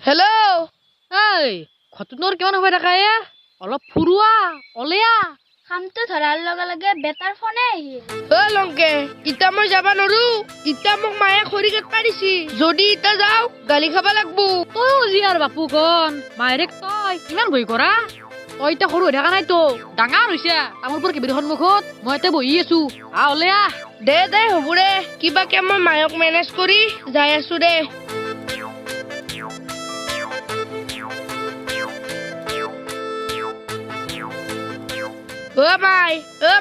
Hello' এই ঘটনৰ কিমান সময় থাকা অলপ ফুৰোৱা অলেয়া কামটো ধৰাৰ লগে লগে বেটাৰ ফোনে আহিল। লংকে ইটা মই যাবা নৰো। ইটা মোক মায়ে খৰি কাটবা দিছি। যদি ইটা যাও গালি খাবা লাগবো। তই জীয়াৰ বাপু কন মায়েৰেক তই ইমান ভয় কৰা। তই এতিয়া সৰু হৈ থকা নাইতো ডাঙৰ হৈছে। আমাৰ পৰা কেবিৰ সন্মুখত মই এতিয়া বহি আছো। অলেয়া দে দে হ'ব দে। কিবাকে মই মায়ক মেনেজ কৰি যাই আছো দে।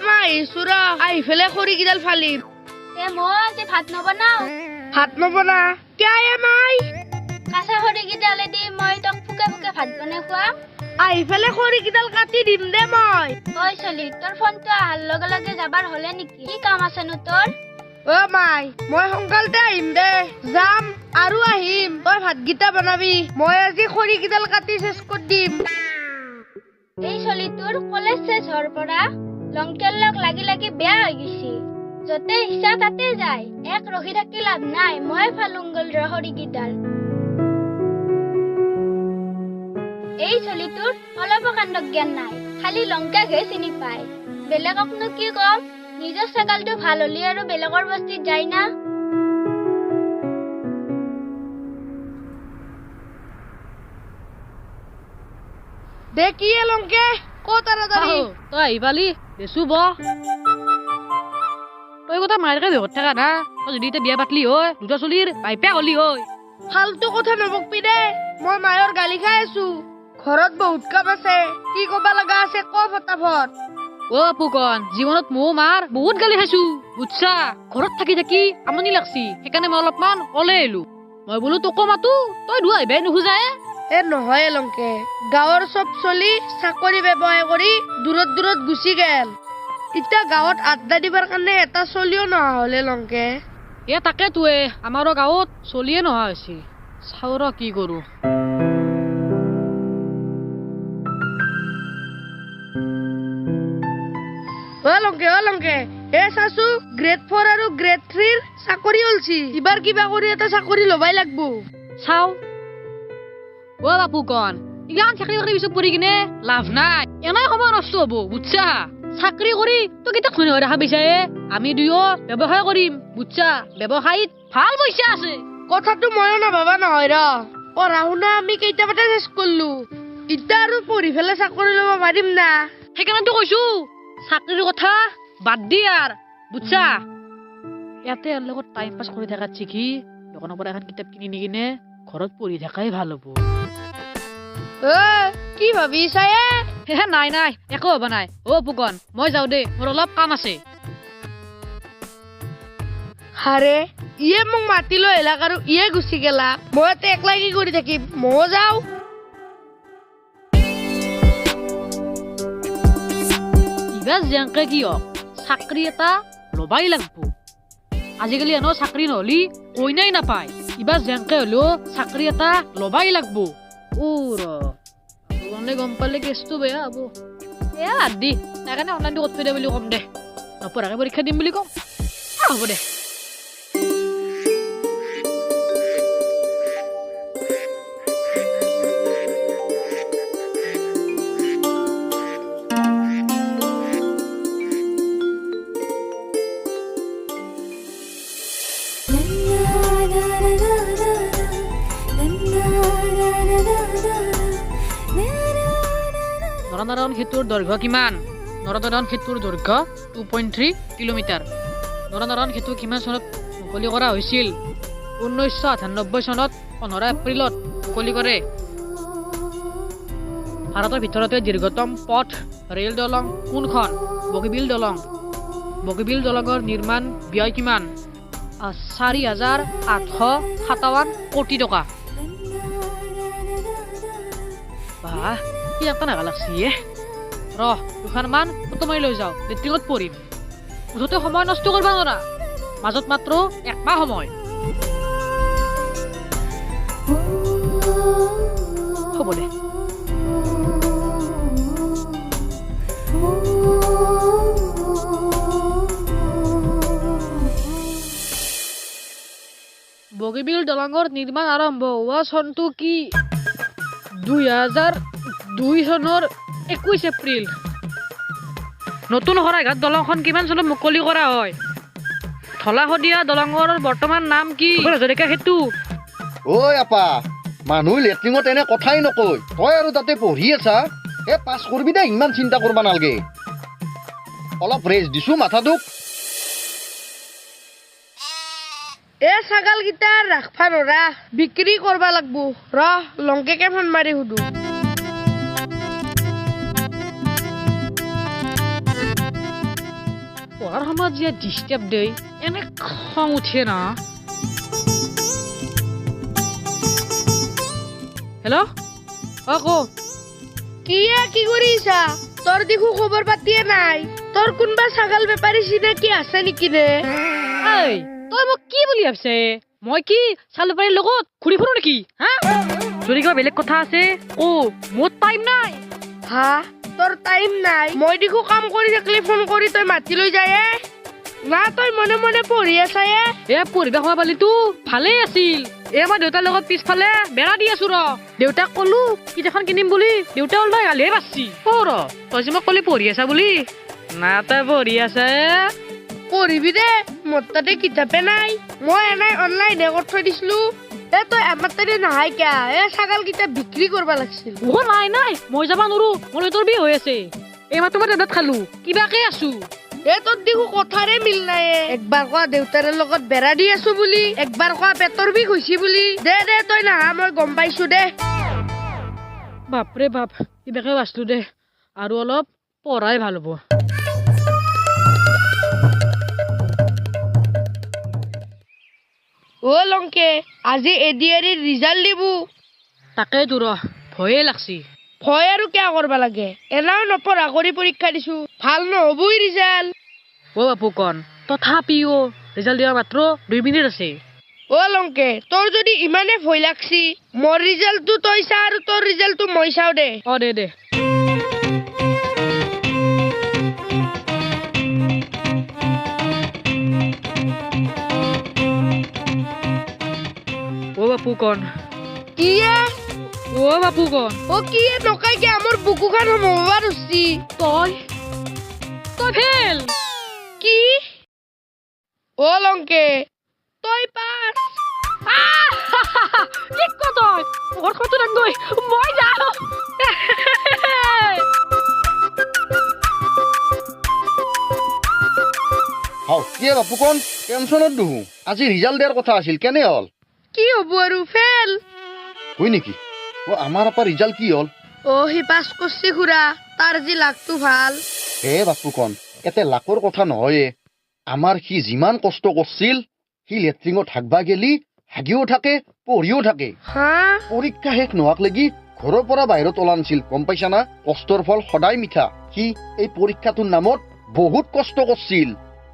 মাই চুৰা আহি ফেলে খৰি কিডাল ফালিম। মই আজি ভাত নবনাও। ভাত নবনা কিয় মাই? কাঁচা খৰি কেইডালেদি মই তোক ফুকে ফুকে ভাত বনাই খুৱাম। আহি ফেলে খৰি কিডাল কাটি দিম দে মই। ঐ চলি তোৰ ফোনটো অহাৰ লগে লগে যাবাৰ হলে নেকি? কি কাম আছেনো তোৰ? মাই মই সোনকালতে আহিম দে। যাম আৰু আহিম। তই ভাতকেইটা বনাবি। মই আজি খৰি কিডাল কাটি চেচ কৰি দিম। এই চলি তোৰ কলেজ শেষ হোৱাৰ পৰা লংকেৰ লগ লাগি লাগি বেয়া হৈ গৈছি। যতে ইচ্ছা তাতে যায়। এক ৰখি থাকি লাভ নাই। মই ফালুংগল খৰি কেইডাল। এই চলি তোৰ অলপো কাণ্ড জ্ঞান নাই। খালি লংকাকহে চিনি পায়। বেলেগকনো কি কম? নিজৰ ছাগালটো ভাল হলি আৰু বেলেগৰ বস্তিত যায় না। দে কি লংকে ক তাড়াতাড়ি। তই আহি পালি দেচু ব তই কথা মায়েৰকে বেহত থাকা না। তই যদি এতিয়া বিয়া পাতলি হয় দুটা চলিৰ বাইপা হলি হয়। ফালতু কথা নবকবি দে। মই মায়ৰ গালি খাই আছো। ঘৰত বহুত কাম আছে। কি কবা লগা আছে ক ফটাফট। পুকন জীৱনত ময়ো মাৰ বহুত গালি খাইছো বুজছা। ঘৰত থাকি থাকি আমনি লাগছি। সেইকাৰণে মই অলপমান ওলাই আহিলো। মই বোলো তোকো মাতো তই দুয়া আহিবাই নোখোজায়ে। নহয় লংকে গাঁৱৰ চব চলি চাকৰি ব্যৱসায় কৰি দূৰত দূৰত গুচি গেল। এতিয়া গাঁৱত আড্ডা দিবাৰ কাৰণে এটা চলিও নহা হলে লংকে। তাকে তোৱে আমাৰো গাঁৱত চলিয়ে নহা হৈছে। চাও ৰ কি কৰো। লংকে চাচু গ্ৰেড 4 আৰু গ্ৰেড 3 চাকৰি হলছি। ইবাৰ কিবা কৰি এটা চাকৰি লবাই লাগবো। চাও বাপু কন ইমান চাকৰি কৰি পিছত পৰি কিনে লাভ নাই। এনেই সময় নষ্ট হব বুজছা। চাকৰি কৰি তই কেতিয়া খুনি হৈ দেখা পাইছায়ে। আমি দুয়ো ব্যৱসায় কৰিম বুজছা। ব্যৱসায়ত ভাল পইচা আছে। কথাটো ময়ো নাভাবা নহয় ৰ। পঢ়া শুনা আমি কেইটামাতে চেষ্টা কৰিলো। এতিয়া আৰু পঢ়ি পেলাই চাকৰি লব পাৰিম না। সেইকাৰণেতো কৈছো চাকৰিৰ কথা বাদ দি আৰ বুজছা। ইয়াতে ইয়াৰ লগত টাইম পাছ কৰি থাকাত শিকি দোকানৰ পৰা এখন কিতাপ কিনি নিকিনে ঘৰত পঢ়ি থাকাই ভাল হ'ব। কি ভাবিছা? নাই নাই একো হবা নাই। পুকন মই যাও দে। মোৰ অলপ কাম আছে। হাৰে ইয়ে মোক মাতি লৈ আহিলাক আৰু ইয়ে গুচি গেলা। মই একলাই কি কৰি থাকিম। ময়ো যাও। ইবাৰ যেনকে কি হওক চাকৰি এটা লবাই লাগব। আজিকালি এনো চাকৰি নহলি কইনাই নাপায়। ইবাৰ যেনকে হলেও চাকৰি এটা লবাই লাগব। গম পালে কেছটো বেয়া হব। বাদ দি তাৰ কাৰণে অনলাইনটো কৰি থৈ দে বুলি কম দে। নপঢ়াকে পৰীক্ষা দিম বুলি কম। হ'ব দে। নৰনাৰায়ণ সেতুৰ দৈৰ্ঘ্য কিমান? নৰনাৰায়ণ সেতুৰ দৈৰ্ঘ্য 2.3 কিলোমিটাৰ। নৰনাৰায়ণ সেতু কিমান চনত মুকলি কৰা হৈছিল? 1998 চনত 15 এপ্ৰিলত মুকলি কৰে। ভাৰতৰ ভিতৰতে দীৰ্ঘতম পথ ৰেল দলং কোনখন? বগীবিল দলং। বগীবিল দলঙৰ নিৰ্মাণ ব্যয় কিমান? 4,857 কোটি টকা। বাহ কি একটা নাগা লাগছি। দুখানমান ফটো মাৰি লৈ যাওঁ। লেট্ৰিঙত পৰিম। মুঠতে সময় নষ্ট কৰিব নোৱাৰা। মাজত মাত্ৰ একমাহ সময়। হ'ব দে। বগীবিল দলঙৰ নিৰ্মাণ আৰম্ভ হোৱা চনটো কি? 2002 চনৰ 21 এপ্ৰিল নতুন শৰাইঘাট দলংখন কিমান চনত মুকলি কৰা হয় ধলা শদিয়া দলঙৰ বৰ্তমান নাম কি হাজৰিকা সেতু ঐ আপা মানুহ লেট্ৰিঙত এনে কথাই নকয় তই আৰু তাতে পঢ়ি আছা পাছ কৰিবি দে ইমান চিন্তা কৰবা নালগে অলপ ৰেষ্ট দিছো মাথাটোক ছাগাল কেইটা ৰাখবা নৰা বিক্ৰী কৰবা লাগব লংকেকে ফোন মাৰি সুধো পঢ়াৰ সময়ত যে ডিষ্টাৰ্ব দেই এনে খং উঠে না হেল্ল' কি কৰিছা তোৰ দেখো খবৰ পাতিয়ে নাই তোৰ কোনবা ছাগাল বেপাৰী চিনাকি আছে নেকি নে তই মোক কি বুলি ভাবছে মই কি চাল বেপাৰীৰ লগত ঘূৰি ফুৰো নেকি হা যদি কিবা বেলেগ কথা আছে মোৰ টাইম নাই হা তোৰ টাইম নাই মই দেখো কাম কৰি থাকিলে ফোন কৰি তই মাতি লৈ যায় না তই মনে মনে পঢ়ি আছা পঢ়িবা সময় পালিতো ভালেই আছিল মই দেউতাৰ লগত পিছফালে বেৰা দি আছো দেউতাক কলো কিতাপখন কিনিম বুলি দেউতা ওলাই গালিহে পাচ্ছি তই যে মোক কলি পঢ়ি আছা বুলি না তই পঢ়ি আছা পঢ়িবি দে মোৰ তাতে কিতাপে নাই মই এনেই অনলাইনে কৰি থৈ দিছিলো তই আমাৰ তাতে নাহাই কিয়া ছাগাল কেইটা বিক্ৰী কৰবা লাগিছিল নাই মই যাবা নোৱাৰো মোৰ তোৰ বিয়ে হৈ আছে মাত্ৰ মই দাদাত খালো কিবাকে আছো তোৰ দেখো কথাৰে মিল নাই একবাৰ কোৱা দেউতাৰে লগত বেৰা দি আছো বুলি একবাৰ কোৱা পেটৰ বিষ হৈছে বুলি দে তই নাহা মই গম পাইছো দে বাপৰে বাপ কিবাকে বাচলো দে আৰু অলপ পঢ়াই ভাল হ'ব লংকে আজি এডিআৰিৰ ৰিজাল্ট দিব তাকে তোৰ ভয়ে লাগছি ভয় আৰু কিয় কৰবা লাগে এনাও নপঢ়া কৰি পৰীক্ষা দিছো ভাল নহবই ৰিজাল্ট বাপু কন তথাপিও ৰিজাল্ট দিয়া মাত্ৰ 2 মিনিট আছে লংকে তোৰ যদি ইমানে ভয় লাগছি মোৰ ৰিজাল্টটো তই চা আৰু তোৰ ৰিজাল্টটো মই চাও দে দে বাপু কন বাপু কন কিয়ে নকাই কি আমার বুকুখান সমবাৰ উচি তই ফেল কি লংকে তই পাস কি তই মোৰ কত গৈ মই যাও কি বাপু কন টেনচনত দুহু আজি ৰিজাল্ট দিয়াৰ কথা আছিল কেনে হল কি হব আৰু ফেল হয় নেকি আমাৰ আপা ৰিজাল্ট কি হল সি পাছ কৰছি খুৰা তাৰ যি লাগটো ভাল বাপু কন এতে লাকৰ কথা নহয় আমাৰ সি যিমান কষ্ট কৰছিল সি লেট্ৰিঙত হাগবা গেলি হাগিও থাকে পঢ়িও থাকে পৰীক্ষা শেষ নোহাক লাগি ঘৰৰ পৰা বাহিৰত ওলা নাছিল গম পাইছা না কষ্টৰ ফল সদায় মিঠা সি এই পৰীক্ষাটোৰ নামত বহুত কষ্ট কৰছিল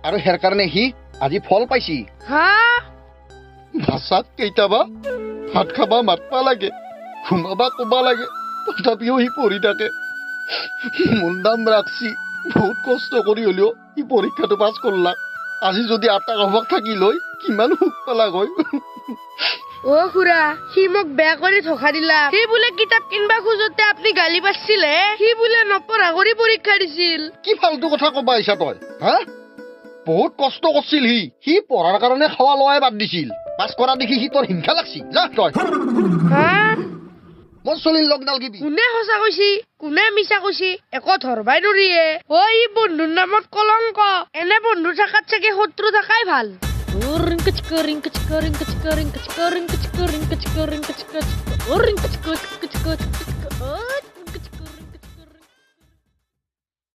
আৰু হেৰ কাৰণে সি আজি ফল পাইছি ভাষাত কেইটাবা ভাত খাবা মাতবা লাগে ঘুমাবা কবা লাগে তথাপিও সি পঢ়ি থাকে মোৰ নাম ৰাখছি বহুত কষ্ট কৰি হলেও সি পৰীক্ষাটো পাছ কৰলা আজি যদি আটা কবাক থাকি লৈ কিমান সুখ পালা গৈ খুৰা সি মোক বেয়া কৰি ধোকা দিলা সি বোলে কিতাপ কিনবা খোজোতে আপুনি গালি পাৰছিল সি বোলে নপঢ়া কৰি পৰীক্ষা দিছিল কি ফালতু কথা কবা আহিছা তই বহুত কষ্ট কৰছিল সি পঢ়াৰ কাৰণে খাৱা লোৱাই বাদ দিছিল পাছ কৰা দেখি সি তোৰ হিংসা লাগছি যা তই মোৰ চলিৰ লগ নালগিবি কোনে সঁচা কৈছি কোনে মিছা কৈছি একো ধৰবাই নৰিয়ে ই বন্ধুৰ নামত কলংক এনে বন্ধু থাকাত চাগে শত্ৰু থাকাই ভাল ring